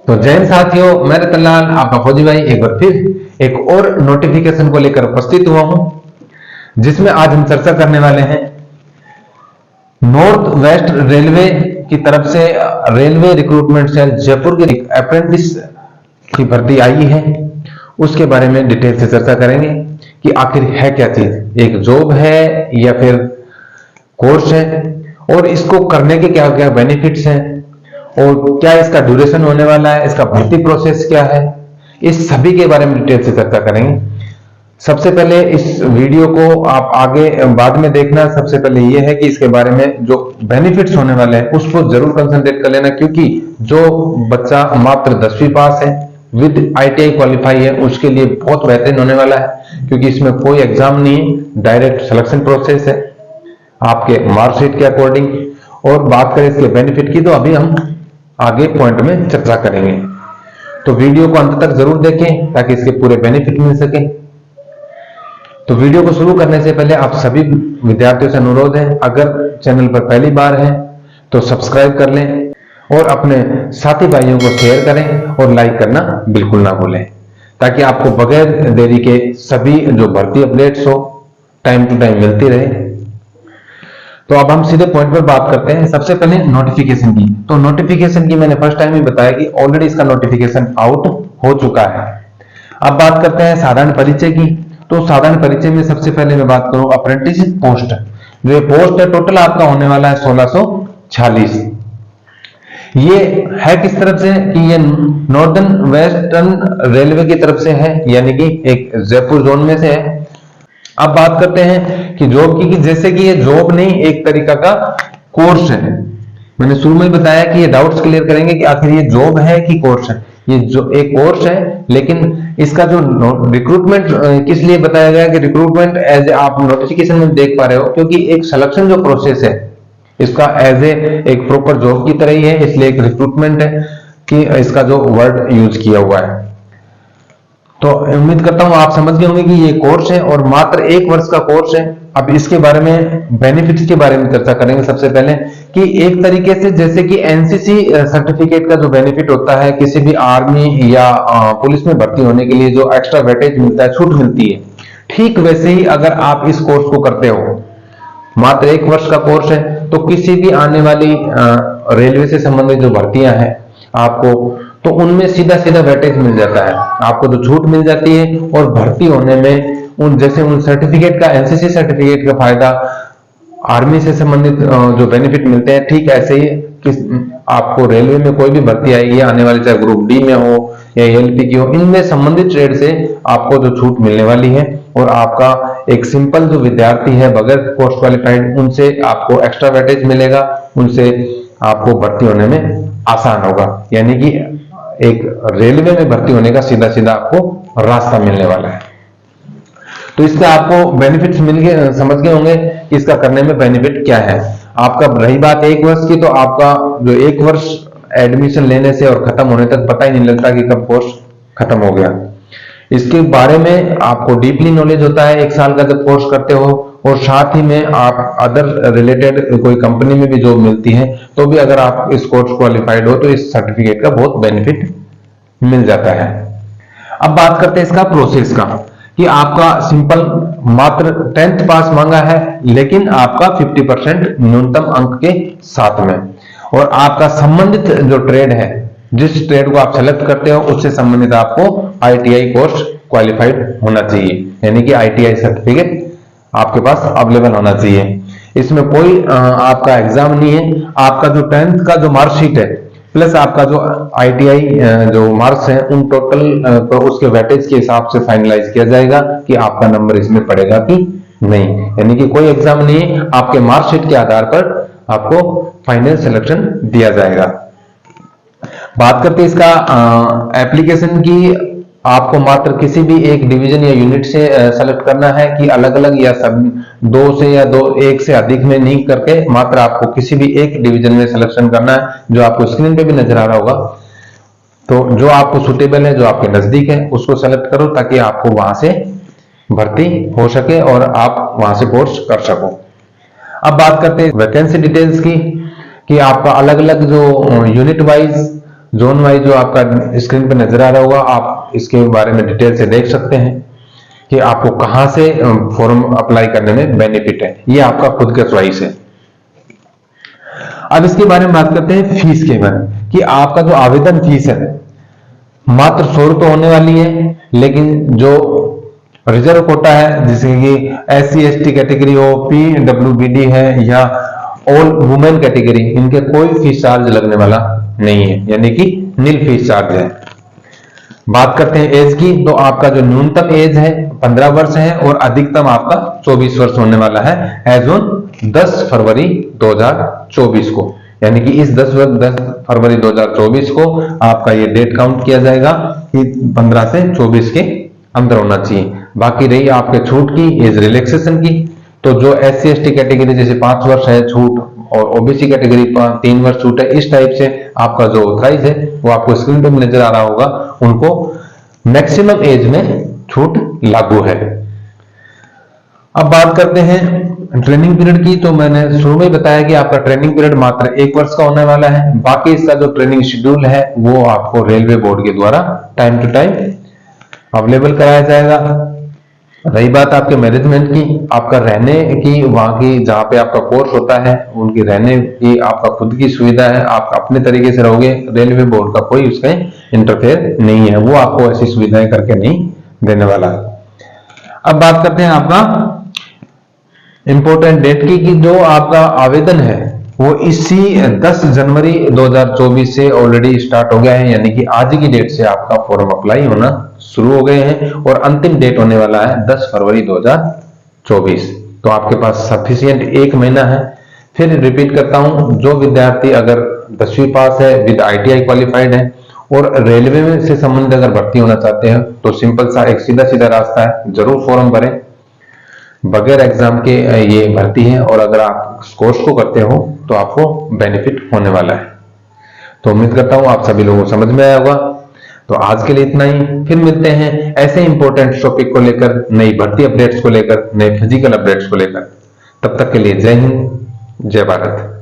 तो जय हिंद साथियों, मैं रतनलाल आपका फौजी भाई एक बार फिर एक और नोटिफिकेशन को लेकर उपस्थित हुआ हूं, जिसमें आज हम चर्चा करने वाले हैं नॉर्थ वेस्ट रेलवे की तरफ से रेलवे रिक्रूटमेंट सेल जयपुर की अप्रेंटिस की भर्ती आई है। उसके बारे में डिटेल से चर्चा करेंगे कि आखिर है क्या चीज, एक जॉब है या फिर कोर्स है, और इसको करने के क्या क्या बेनिफिट्स हैं, और क्या इसका ड्यूरेशन होने वाला है, इसका भर्ती प्रोसेस क्या है, इस सभी के बारे में डिटेल से चर्चा करेंगे। सबसे पहले इस वीडियो को आप आगे बाद में देखना। सबसे पहले यह है कि इसके बारे में जो बेनिफिट्स होने वाले हैं उस पर जरूर कंसंट्रेट कर लेना, क्योंकि जो बच्चा मात्र 10वीं पास है विद ITI क्वालिफाई है उसके लिए बहुत बेहतरीन होने वाला है, क्योंकि इसमें कोई एग्जाम नहीं, डायरेक्ट सिलेक्शन प्रोसेस है आपके मार्कशीट के अकॉर्डिंग। और बात करें इसके बेनिफिट की तो अभी हम आगे पॉइंट में चर्चा करेंगे, तो वीडियो को अंत तक जरूर देखें ताकि इसके पूरे बेनिफिट मिल सके। तो वीडियो को शुरू करने से पहले आप सभी विद्यार्थियों से अनुरोध है, अगर चैनल पर पहली बार है तो सब्सक्राइब कर लें और अपने साथी भाइयों को शेयर करें और लाइक करना बिल्कुल ना भूलें, ताकि आपको बगैर देरी के सभी जो भर्ती अपडेट्स हो टाइम टू टाइम मिलती रहे। तो अब हम सीधे पॉइंट पर बात करते हैं। सबसे पहले नोटिफिकेशन की, तो नोटिफिकेशन की मैंने फर्स्ट टाइम ही बताया कि ऑलरेडी इसका नोटिफिकेशन आउट हो चुका है। अब बात करते हैं साधारण परिचय की। तो साधारण परिचय में सबसे पहले मैं बात करूं अप्रेंटिस पोस्ट, जो पोस्ट है टोटल आपका होने वाला है 1646। ये है किस तरफ से कि ये नॉर्दर्न वेस्टर्न रेलवे की तरफ से है, यानी कि एक जयपुर जोन में से है। अब बात करते हैं कि जॉब की, जैसे कि ये जॉब नहीं एक तरीका का कोर्स है। मैंने शुरू में ही बताया कि ये डाउट्स क्लियर करेंगे कि आखिर ये जॉब है कि कोर्स है। ये जो एक कोर्स है, लेकिन इसका जो रिक्रूटमेंट किस लिए बताया गया कि रिक्रूटमेंट एज आप नोटिफिकेशन में देख पा रहे हो, क्योंकि एक सिलेक्शन जो प्रोसेस है इसका एज एक प्रॉपर जॉब की तरह ही है, इसलिए एक रिक्रूटमेंट है कि इसका जो वर्ड यूज किया हुआ है। तो उम्मीद करता हूं आप समझ गए होंगे कि ये कोर्स है और मात्र 1 वर्ष का कोर्स है। अब इसके बारे में बेनिफिट्स के बारे में चर्चा करेंगे। सबसे पहले कि एक तरीके से जैसे कि NCC सर्टिफिकेट का जो बेनिफिट होता है किसी भी आर्मी या पुलिस में भर्ती होने के लिए जो एक्स्ट्रा वेटेज मिलता है, छूट मिलती है, ठीक वैसे ही अगर आप इस कोर्स को करते हो, मात्र 1 वर्ष का कोर्स है, तो किसी भी आने वाली रेलवे से संबंधित जो भर्तियां हैं आपको, तो उनमें सीधा सीधा वेटेज मिल जाता है, आपको जो छूट मिल जाती है। और भर्ती होने में उन जैसे उन सर्टिफिकेट का, NCC सर्टिफिकेट का फायदा आर्मी से संबंधित जो बेनिफिट मिलते हैं, ठीक ऐसे ही किस आपको रेलवे में कोई भी भर्ती आएगी आने वाली, चाहे ग्रुप डी में हो या LP की हो, इनमें संबंधित ट्रेड से आपको जो छूट मिलने वाली है, और आपका एक सिंपल जो विद्यार्थी है बगैर पोस्ट क्वालिफाइड, उनसे आपको एक्स्ट्रा वेटेज मिलेगा, उनसे आपको भर्ती होने में आसान होगा, यानी कि एक रेलवे में भर्ती होने का सीधा सीधा आपको रास्ता मिलने वाला है। तो इससे आपको बेनिफिट्स मिल गए, समझ गए होंगे कि इसका करने में बेनिफिट क्या है। आपका रही बात 1 वर्ष की, तो आपका जो 1 वर्ष एडमिशन लेने से और खत्म होने तक पता ही नहीं लगता कि कब कोर्स खत्म हो गया। इसके बारे में आपको डीपली नॉलेज होता है 1 साल का जब कोर्स करते हो, और साथ ही में आप अदर रिलेटेड कोई कंपनी में भी जॉब मिलती है तो भी अगर आप इस कोर्स क्वालिफाइड हो तो इस सर्टिफिकेट का बहुत बेनिफिट मिल जाता है। अब बात करते हैं इसका प्रोसेस का, कि आपका सिंपल मात्र 10th पास मांगा है, लेकिन आपका 50% न्यूनतम अंक के साथ में, और आपका संबंधित जो ट्रेड है, जिस ट्रेड को आप सेलेक्ट करते हो उससे संबंधित आपको ITI कोर्स क्वालिफाइड होना चाहिए, यानी कि ITI सर्टिफिकेट आपके पास अवेलेबल होना चाहिए। इसमें कोई आपका एग्जाम नहीं है, आपका जो 10th का जो मार्कशीट है प्लस आपका जो ITI जो मार्क्स हैं उन टोटल उसके वेटेज के हिसाब से फाइनलाइज किया जाएगा कि आपका नंबर इसमें पड़ेगा कि नहीं, यानी कि कोई एग्जाम नहीं है, आपके मार्कशीट के आधार पर आपको फाइनल सिलेक्शन दिया जाएगा। बात करते हैं इसका एप्लीकेशन की, आपको मात्र किसी भी एक डिवीजन या यूनिट से सेलेक्ट करना है कि अलग अलग या सब 2 से या 1 से अधिक में नहीं करके, मात्र आपको किसी भी एक डिवीजन में सिलेक्शन करना है, जो आपको स्क्रीन पे भी नजर आ रहा होगा। तो जो आपको सुटेबल है, जो आपके नजदीक है, उसको सेलेक्ट करो ताकि आपको वहां से भर्ती हो सके और आप वहां से कोर्स कर सको। अब बात करते हैं वैकेंसी डिटेल्स की, कि आपका अलग अलग जो यूनिट वाइज जोन वाइज जो आपका स्क्रीन पर नजर आ रहा होगा, आप इसके बारे में डिटेल से देख सकते हैं कि आपको कहां से फॉर्म अप्लाई करने में बेनिफिट है। ये आपका खुद का चॉइस है। अब इसके बारे में बात करते हैं फीस के बारे में, कि आपका जो आवेदन फीस है मात्र 100 रुपये होने वाली है, लेकिन जो रिजर्व कोटा है, जैसे कि SC ST कैटेगरी हो, PWBD है या ऑल वुमेन कैटेगरी, इनके कोई फीस चार्ज लगने वाला नहीं है, यानी कि नील फीस चार्ज है। बात करते हैं एज की, तो आपका जो न्यूनतम एज है 15 वर्ष है और अधिकतम आपका 24 वर्ष होने वाला है एज ऑन 10 फरवरी 2024 को, यानी कि इस 10 फरवरी 2024 को आपका ये डेट काउंट किया जाएगा कि 15 से 24 के अंदर होना चाहिए। बाकी रही आपके छूट की, एज रिलैक्सेशन की, तो जो SC ST कैटेगरी जैसे 5 वर्ष है छूट और OBC कैटेगरी 3 वर्ष छूट है, इस टाइप से आपका जो ऑथराइज है वो आपको स्क्रीन पर नजर आ रहा होगा, उनको मैक्सिमम एज में छूट लागू है। अब बात करते हैं ट्रेनिंग पीरियड की, तो मैंने शुरू में बताया कि आपका ट्रेनिंग पीरियड मात्र 1 वर्ष का होने वाला है। बाकी इसका जो ट्रेनिंग शेड्यूल है वो आपको रेलवे बोर्ड के द्वारा टाइम टू टाइम अवेलेबल कराया जाएगा। रही बात आपके मैनेजमेंट की, आपका रहने की, वहां की जहां पे आपका कोर्स होता है उनकी रहने की आपका खुद की सुविधा है, आप अपने तरीके से रहोगे, रेलवे बोर्ड का कोई उसमें इंटरफेयर नहीं है, वो आपको ऐसी सुविधाएं करके नहीं देने वाला। अब बात करते हैं आपका इंपॉर्टेंट डेट की, कि जो आपका आवेदन है वो इसी 10 जनवरी 2024 से ऑलरेडी स्टार्ट हो गया है, यानी कि आज की डेट से आपका फॉर्म अप्लाई होना शुरू हो गए हैं और अंतिम डेट होने वाला है 10 फरवरी 2024। तो आपके पास सफिशिएंट 1 महीना है। फिर रिपीट करता हूं, जो विद्यार्थी अगर 10वीं पास है विद ITI क्वालिफाइड है और रेलवे में से संबंधित अगर भर्ती होना चाहते हैं तो सिंपल सा एक सीधा सीधा रास्ता है, जरूर फॉर्म भरें, बगैर एग्जाम के ये भर्ती है और अगर आप इस कोर्स को करते हो तो आपको बेनिफिट होने वाला है। तो उम्मीद करता हूं आप सभी लोगों को समझ में आया होगा। तो आज के लिए इतना ही, फिर मिलते हैं ऐसे इंपॉर्टेंट टॉपिक को लेकर, नई भर्ती अपडेट्स को लेकर, नए फिजिकल अपडेट्स को लेकर। तब तक के लिए जय हिंद, जय भारत।